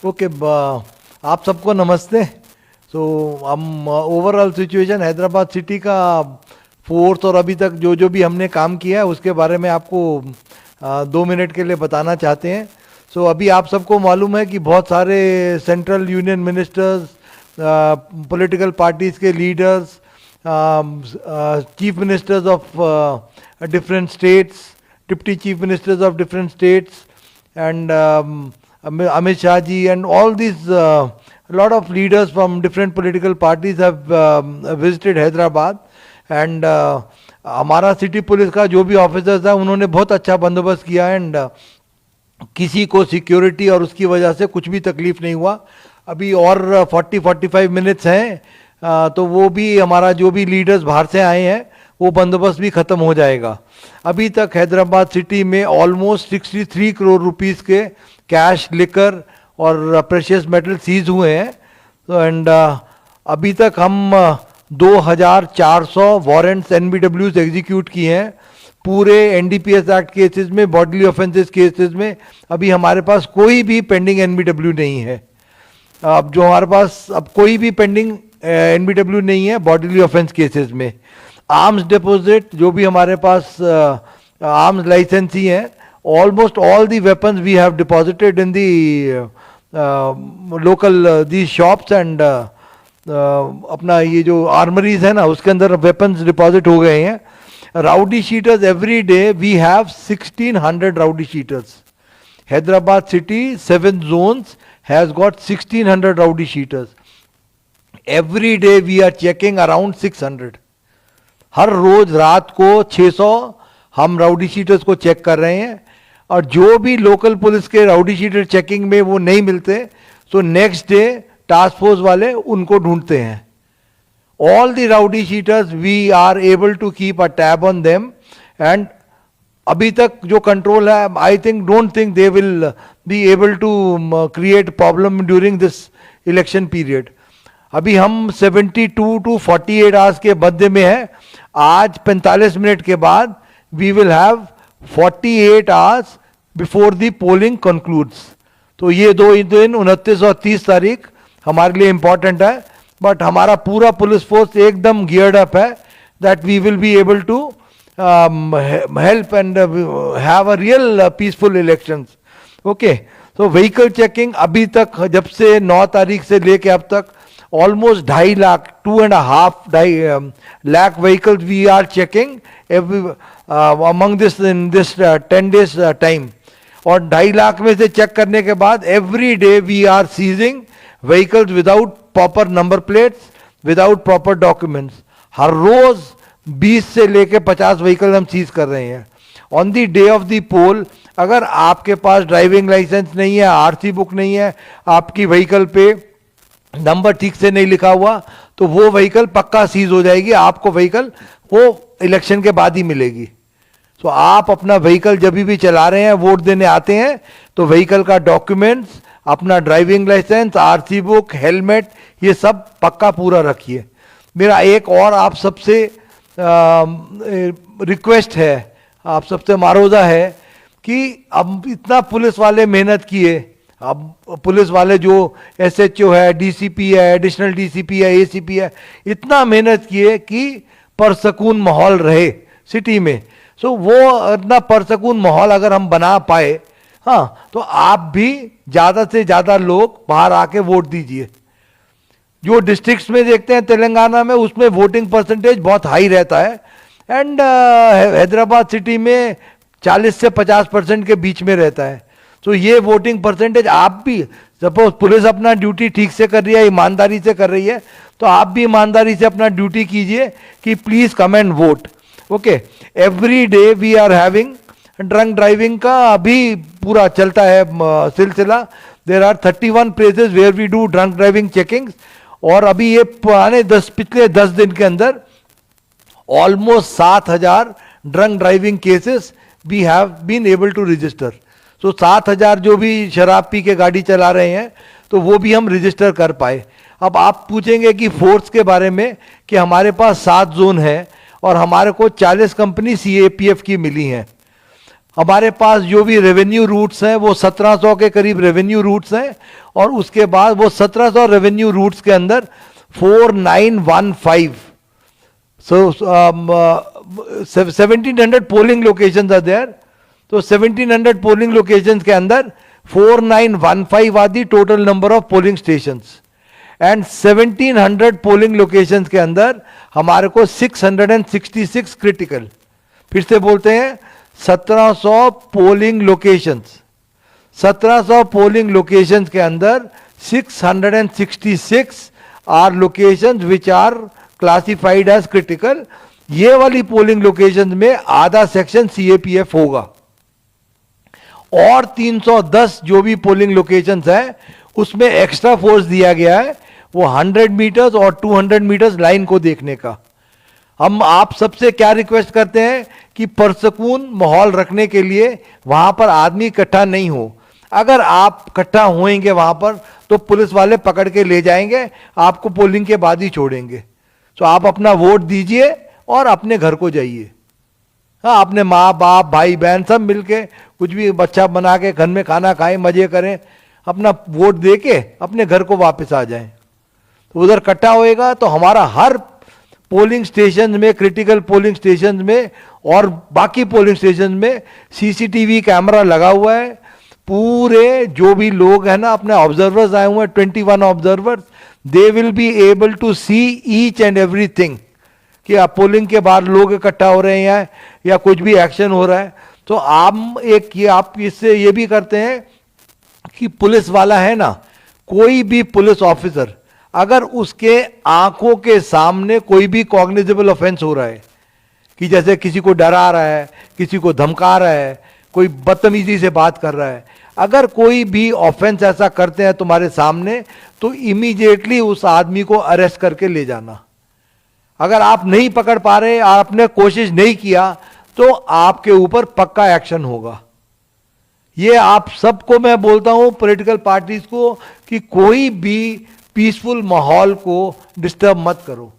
Okay, आप सबको नमस्ते। सो हम ओवरऑल सिचुएशन हैदराबाद सिटी का फोर्स और अभी तक जो जो भी हमने काम किया है उसके बारे में आपको 2 मिनट के लिए बताना चाहते हैं। सो अभी आप सबको मालूम है कि बहुत सारे central union ministers, political parties के leaders, chief ministers of different states, deputy chief ministers of different states, and Amit Shah ji and all these lot of leaders from different political parties have visited Hyderabad, and हमारा city police का जो भी officers है उन्होंने बहुत अच्छा बंदोबस्त किया, एंड किसी को सिक्योरिटी और उसकी वजह से कुछ भी तकलीफ नहीं हुआ। अभी और 40-45 मिनट्स हैं, तो वो भी हमारा जो भी लीडर्स बाहर से आए हैं वो बंदोबस्त भी ख़त्म हो जाएगा। अभी तक हैदराबाद सिटी में ऑलमोस्ट 63 करोड़ रुपीस के कैश, लिकर और प्रेशियस मेटल सीज हुए हैं। तो एंड अभी तक हम 2400 वारंट्स NBWs एग्जीक्यूट किए हैं पूरे NDPS एक्ट केसेस में, बॉडीली ऑफेंसेस केसेस में। अभी हमारे पास कोई भी पेंडिंग NBW नहीं है। अब जो हमारे पास अब कोई भी पेंडिंग NBW नहीं है बॉडीली ऑफेंस केसेस में। आर्म्स डिपॉजिट जो भी हमारे पास आर्म्स लाइसेंस ही है, almost all the weapons we have deposited in the local the shops, and अपना ये जो आर्मरीज है ना उसके अंदर वेपन्स डिपॉजिट हो गए हैं। Rowdy sheeters every day we have 1600 rowdy sheeters. Hyderabad city 7 zones has got 1600 rowdy shooters. Every day we are checking around 600. हर रोज रात को 600 हम राउडी शीटर्स को चेक कर रहे हैं, और जो भी लोकल पुलिस के राउडी शीटर चेकिंग में वो नहीं मिलते तो नेक्स्ट डे टास्क फोर्स वाले उनको ढूंढते हैं। All the rowdy sheeters we are able to keep a tab on them, and अभी तक जो कंट्रोल है, I think don't think they will be able to create problem during this election period. अभी हम 72 to 48 आवर्स के मध्य में है। आज 45 मिनट के बाद we will have 48 hours before the polling concludes. तो ये 2 दिन 29 और 30 तारीख हमारे लिए इंपॉर्टेंट है, बट हमारा पूरा पुलिस फोर्स एकदम गियर्ड अप है that we will be able to help and have a real peaceful elections. Okay, so vehicle checking अभी तक जब से 9 तारीख से लेके अब तक almost 2.5 lakh 2.5 lakh vehicles we are checking every among this in this 10 days time, और 2.5 लाख में से चेक करने के बाद every day we are seizing vehicles without proper number plates, without proper documents. हर रोज 20 से लेके 50 व्हीकल हम सीज कर रहे हैं। On the day of the poll अगर आपके पास ड्राइविंग लाइसेंस नहीं है, आरसी बुक नहीं है, आपकी व्हीकल पे नंबर ठीक से नहीं लिखा हुआ, तो वो व्हीकल पक्का सीज हो जाएगी। आपको व्हीकल वो इलेक्शन के बाद ही मिलेगी। तो आप अपना व्हीकल जब भी चला रहे हैं, वोट देने आते हैं, तो व्हीकल का डॉक्यूमेंट्स, अपना driving licence, RC book, helmet, ये सब पक्का पूरा रखिए। मेरा एक और आप सबसे रिक्वेस्ट है, आप सबसे मारोजा है कि अब इतना पुलिस वाले मेहनत किए, अब पुलिस वाले जो SHO है, DCP है, एडिशनल DCP है, ACP है, इतना मेहनत किए कि परसकून माहौल रहे सिटी में। सो वो इतना परसकून माहौल अगर हम बना पाए, हाँ, तो आप भी ज़्यादा से ज़्यादा लोग बाहर आके वोट दीजिए। जो डिस्ट्रिक्ट्स में देखते हैं तेलंगाना में, उसमें वोटिंग परसेंटेज बहुत हाई रहता है, एंड हैदराबाद सिटी में 40 से 50% के बीच में रहता है। तो ये वोटिंग परसेंटेज आप भी, सपोज पुलिस अपना ड्यूटी ठीक से कर रही है, ईमानदारी से कर रही है, तो आप भी ईमानदारी से अपना ड्यूटी कीजिए कि please come and vote. Okay, every day we are having drunk driving का अभी पूरा चलता है सिलसिला। There are 31 places where we do drunk driving checking, और अभी ये पिछले 10 दिन के अंदर almost 7000 drunk driving cases we have been able to register. So 7000 जो भी शराब पी के गाड़ी चला रहे हैं, तो वो भी हम रजिस्टर कर पाए। अब आप पूछेंगे कि फोर्स के बारे में, कि हमारे पास 7 जोन है और हमारे को 40 कंपनी CAPF की मिली हैं। हमारे पास जो भी रेवेन्यू रूट्स हैं वो 1700 के करीब रेवेन्यू रूट्स हैं, और उसके बाद वो 1700 रेवेन्यू रूट्स के अंदर 4915, so 1700 polling locations are there. तो 1700 पोलिंग लोकेशंस के अंदर 4915 are the total number of polling stations, and 1700 polling locations के अंदर हमारे को 666 क्रिटिकल. फिर से बोलते हैं, 1700 पोलिंग लोकेशंस, 1700 पोलिंग लोकेशंस के अंदर 666 are locations which are classified as critical. ये वाली पोलिंग लोकेशंस में आधा सेक्शन सीएपीएफ होगा, और 310 जो भी पोलिंग लोकेशंस है उसमें एक्स्ट्रा फोर्स दिया गया है, वो 100 मीटर्स और 200 मीटर्स लाइन को देखने का. हम आप सबसे क्या रिक्वेस्ट करते हैं कि पुरसकून माहौल रखने के लिए वहां पर आदमी इकट्ठा नहीं हो. अगर आप इकट्ठा होएंगे वहां पर तो पुलिस वाले पकड़ के ले जाएंगे, आपको पोलिंग के बाद ही छोड़ेंगे. तो आप अपना वोट दीजिए और अपने घर को जाइए. हाँ, अपने माँ बाप भाई बहन सब मिलके कुछ भी बच्चा बना के घर में खाना खाएं, मजे करें, अपना वोट दे के अपने घर को वापस आ जाएं. तो उधर इकट्ठा होएगा तो हमारा हर पोलिंग स्टेशन में, क्रिटिकल पोलिंग स्टेशन में और बाकी पोलिंग स्टेशन में सीसीटीवी कैमरा लगा हुआ है. पूरे जो भी लोग हैं ना, अपने ऑब्जर्वर्स आए हुए हैं, 21 observers, they will be able to see each and everything कि आप पोलिंग के बाद लोग इकट्ठा हो रहे हैं या कुछ भी एक्शन हो रहा है. तो आप इससे ये भी करते हैं कि पुलिस वाला है ना, कोई भी पुलिस ऑफिसर अगर उसके आंखों के सामने कोई भी कॉग्निजेबल ऑफेंस हो रहा है, कि जैसे किसी को डरा रहा है, किसी को धमका रहा है, कोई बदतमीजी से बात कर रहा है, अगर कोई भी ऑफेंस ऐसा करते हैं तुम्हारे सामने, तो इमीडिएटली उस आदमी को अरेस्ट करके ले जाना. अगर आप नहीं पकड़ पा रहे, आपने कोशिश नहीं किया, तो आपके ऊपर पक्का एक्शन होगा. ये आप सबको मैं बोलता हूं, पॉलिटिकल पार्टीज को, कि कोई भी पीसफुल माहौल को डिस्टर्ब मत करो.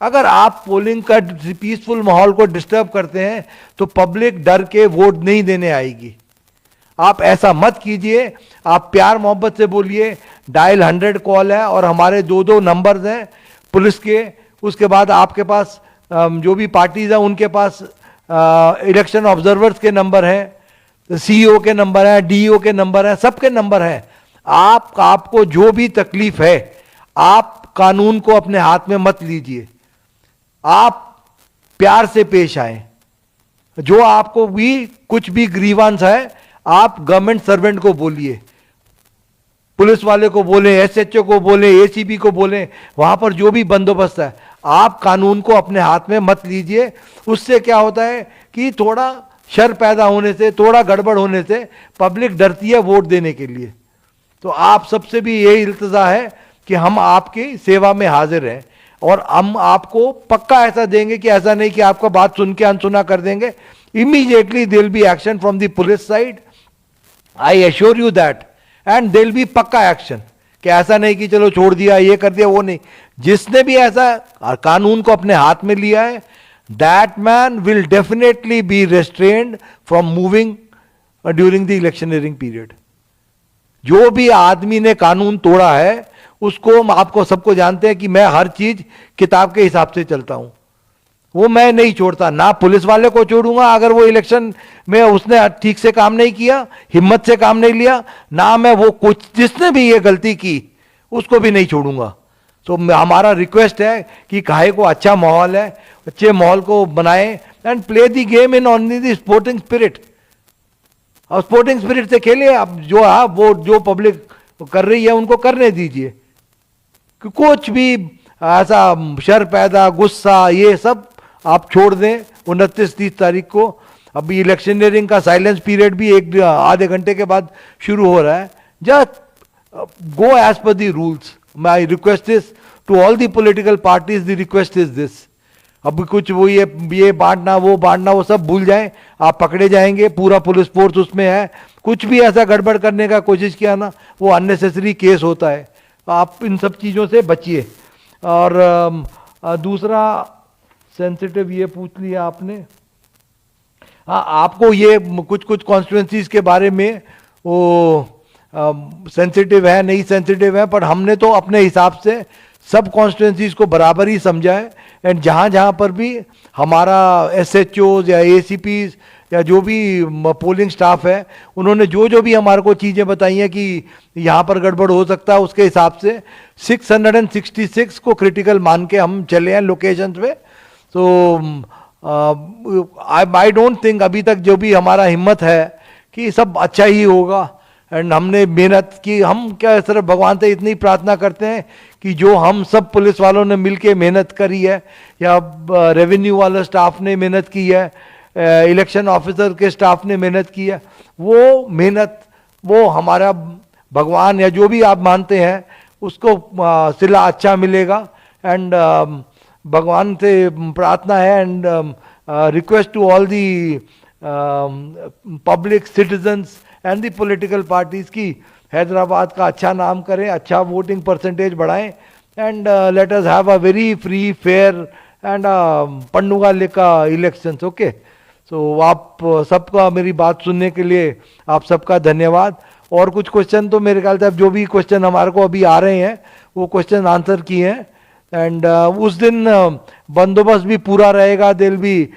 अगर आप पोलिंग का पीसफुल माहौल को डिस्टर्ब करते हैं तो पब्लिक डर के वोट नहीं देने आएगी. आप ऐसा मत कीजिए. आप प्यार मोहब्बत से बोलिए. डायल 100 कॉल है और हमारे 2 नंबर्स हैं पुलिस के. उसके बाद आपके पास जो भी पार्टीज हैं उनके पास इलेक्शन ऑब्जर्वर्स के नंबर हैं, सीईओ के नंबर हैं, डीईओ के नंबर हैं, सबके नंबर हैं. आपको जो भी तकलीफ है, आप कानून को अपने हाथ में मत लीजिए. आप प्यार से पेश आए. जो आपको भी कुछ भी ग्रीवांस है, आप गवर्नमेंट सर्वेंट को बोलिए, पुलिस वाले को बोले, एसएचओ को बोले, एसीपी को बोले, वहां पर जो भी बंदोबस्त है, आप कानून को अपने हाथ में मत लीजिए. उससे क्या होता है कि थोड़ा शर पैदा होने से, थोड़ा गड़बड़ होने से पब्लिक डरती है वोट देने के लिए. तो आप सबसे भी यही इल्तजा है कि हम आपकी सेवा में हाजिर हैं, और हम आपको पक्का ऐसा देंगे कि ऐसा नहीं कि आपका बात सुन के अनसुना कर देंगे. Immediately there will be action from the police side, I assure you that. And there will be पक्का एक्शन, कि ऐसा नहीं कि चलो छोड़ दिया, ये कर दिया, वो नहीं. जिसने भी ऐसा कानून को अपने हाथ में लिया है, that man will definitely be restrained from moving during the electioneering period. जो भी आदमी ने कानून तोड़ा है, उसको, आपको सबको जानते हैं कि मैं हर चीज किताब के हिसाब से चलता हूं. वो मैं नहीं छोड़ता. ना पुलिस वाले को छोड़ूंगा अगर वो इलेक्शन में उसने ठीक से काम नहीं किया, हिम्मत से काम नहीं लिया, ना मैं वो कुछ जिसने भी ये गलती की उसको भी नहीं छोड़ूंगा. तो हमारा रिक्वेस्ट है कि काहे को अच्छा माहौल है, अच्छे माहौल को बनाए and play the game in only the sporting spirit. और स्पोर्टिंग स्पिरिट से खेलिए. अब जो है वो जो पब्लिक कर रही है उनको करने दीजिए. कि कुछ भी ऐसा शर पैदा, गुस्सा, ये सब आप छोड़ दें. 29-30 तारीख को अभी इलेक्शनरिंग का साइलेंस पीरियड भी आधे घंटे के बाद शुरू हो रहा है. Just go as per the rules. My request is to all the political parties, the request is this. अब कुछ वो ये बांटना, वो सब भूल जाएं. आप पकड़े जाएंगे, पूरा पुलिस फोर्स उसमें है. कुछ भी ऐसा गड़बड़ करने का कोशिश किया ना, वो अननेसेसरी केस होता है. आप इन सब चीज़ों से बचिए. और दूसरा सेंसिटिव ये पूछ लिया आपने हाँ, आपको ये कुछ कुछ कॉन्स्टिट्यूंसीज के बारे में वो सेंसिटिव है नहीं सेंसिटिव है, पर हमने तो अपने हिसाब से सब कॉन्स्टिट्यूंसीज को बराबर ही समझा है। एंड जहाँ जहाँ पर भी हमारा SHOs या ACPs या जो भी पोलिंग स्टाफ है, उन्होंने जो जो भी हमारे को चीज़ें बताई हैं कि यहाँ पर गड़बड़ हो सकता है, उसके हिसाब से 666 को क्रिटिकल मान के हम चले हैं लोकेशंस पे। तो आई डोंट थिंक अभी तक जो भी हमारा हिम्मत है कि सब अच्छा ही होगा। एंड हमने मेहनत की, हम क्या सिर्फ भगवान से इतनी प्रार्थना करते हैं कि जो हम सब पुलिस वालों ने मिलके मेहनत करी है, या रेवेन्यू वाला स्टाफ ने मेहनत की है, इलेक्शन ऑफिसर के स्टाफ ने मेहनत की है, वो मेहनत वो हमारा भगवान या जो भी आप मानते हैं उसको सिला अच्छा मिलेगा। एंड भगवान से प्रार्थना है and request to all the public citizens and the political parties की हैदराबाद का अच्छा नाम करें, अच्छा वोटिंग परसेंटेज बढ़ाएं, and let us have a very free fair and पन्नुगा लेका इलेक्शंस। ओके, सो आप सबका मेरी बात सुनने के लिए आप सबका धन्यवाद। और कुछ क्वेश्चन तो मेरे ख्याल से अब जो भी क्वेश्चन हमारे को अभी आ रहे हैं वो क्वेश्चन आंसर किए हैं। एंड उस दिन बंदोबस्त भी पूरा रहेगा, दिल भी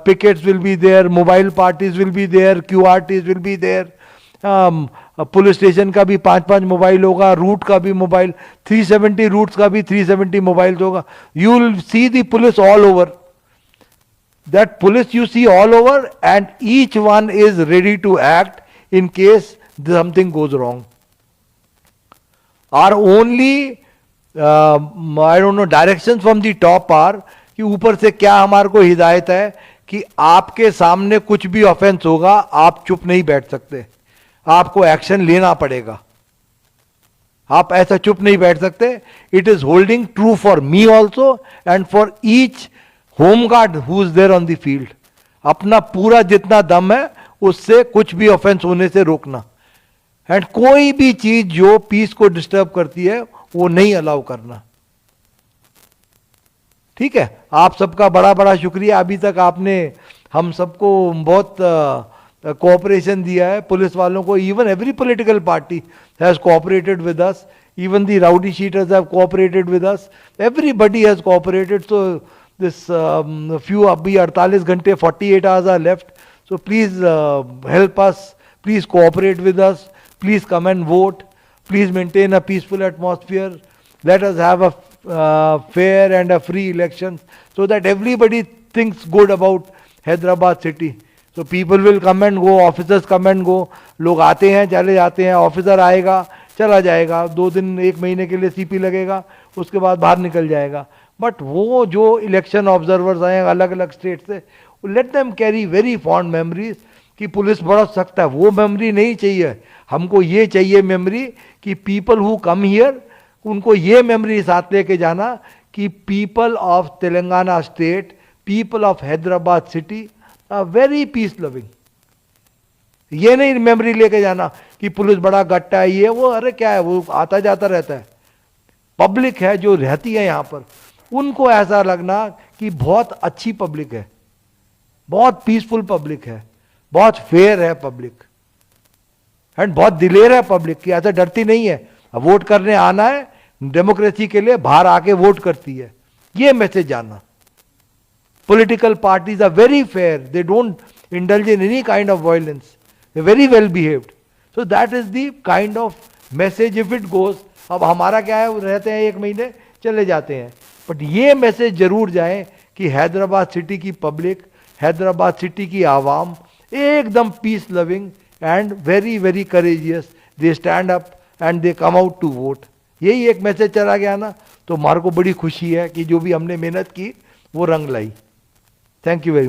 pickets will be there, mobile parties will be there, QRTs will be there, police station का भी 5-5 मोबाइल होगा, रूट का भी मोबाइल, 370 रूट्स का भी 370 मोबाइल होगा। You will see the police all over, that police you see all over and each one is ready to act in case something goes wrong. Or only I don't know direction from the top or कि ऊपर से क्या हमारे को हिदायत है कि आपके सामने कुछ भी ऑफेंस होगा, आप चुप नहीं बैठ सकते, आपको एक्शन लेना पड़ेगा, आप ऐसा चुप नहीं बैठ सकते। It is holding true for me also and for each home guard who is there on the field. अपना पूरा जितना दम है उससे कुछ भी ऑफेंस होने से रोकना, एंड कोई भी चीज जो पीस को डिस्टर्ब करती है वो नहीं अलाउ करना। ठीक है, आप सबका बड़ा बड़ा शुक्रिया। अभी तक आपने हम सबको बहुत कोऑपरेशन दिया है, पुलिस वालों को। Even every political party has cooperated with us, even the rowdy sheeters have cooperated with us, everybody has cooperated. So this few अभी 48 घंटे 48 hours are left, so please help us, please cooperate with us, please come and vote, please maintain a peaceful atmosphere, let us have a fair and a free election so that everybody thinks good about Hyderabad city. So people will come and go, officers come and go, लोग आते हैं चले जाते हैं, officer आएगा चला जाएगा, 2 दिन 1 महीने के लिए CP लगेगा, उसके बाद बाहर निकल जाएगा। बट वो जो इलेक्शन ऑब्जर्वर्स आए अलग अलग स्टेट से, let them carry very fond memories कि पुलिस बड़ा सख्त है, वो मेमोरी नहीं चाहिए हमको। ये चाहिए मेमोरी कि पीपल हु कम हियर, उनको ये मेमोरी साथ लेके जाना कि people of Telangana state, people of Hyderabad city are very peace loving. ये नहीं मेमोरी लेके जाना कि पुलिस बड़ा गट्टा है, ये वो, अरे क्या है, वो आता जाता रहता है। पब्लिक है जो रहती है यहाँ पर, उनको ऐसा लगना कि बहुत अच्छी पब्लिक है, बहुत पीसफुल पब्लिक है, बहुत फेयर है पब्लिक, एंड बहुत दिलेर है पब्लिक की, ऐसा डरती नहीं है। अब वोट करने आना है डेमोक्रेसी के लिए, बाहर आके वोट करती है, ये मैसेज जाना। Political parties are very fair, they don't indulge in any kind of violence, they very well behaved, so that is the kind of message if it goes. अब हमारा क्या है, रहते हैं 1 महीने चले जाते हैं, बट ये मैसेज जरूर जाए कि हैदराबाद सिटी की पब्लिक, हैदराबाद सिटी की आवाम एकदम peace loving and very very courageous, they stand up and they come out to vote। यही एक मैसेज चला गया ना, तो हमारे को बड़ी खुशी है कि जो भी हमने मेहनत की वो रंग लाई। Thank you very much.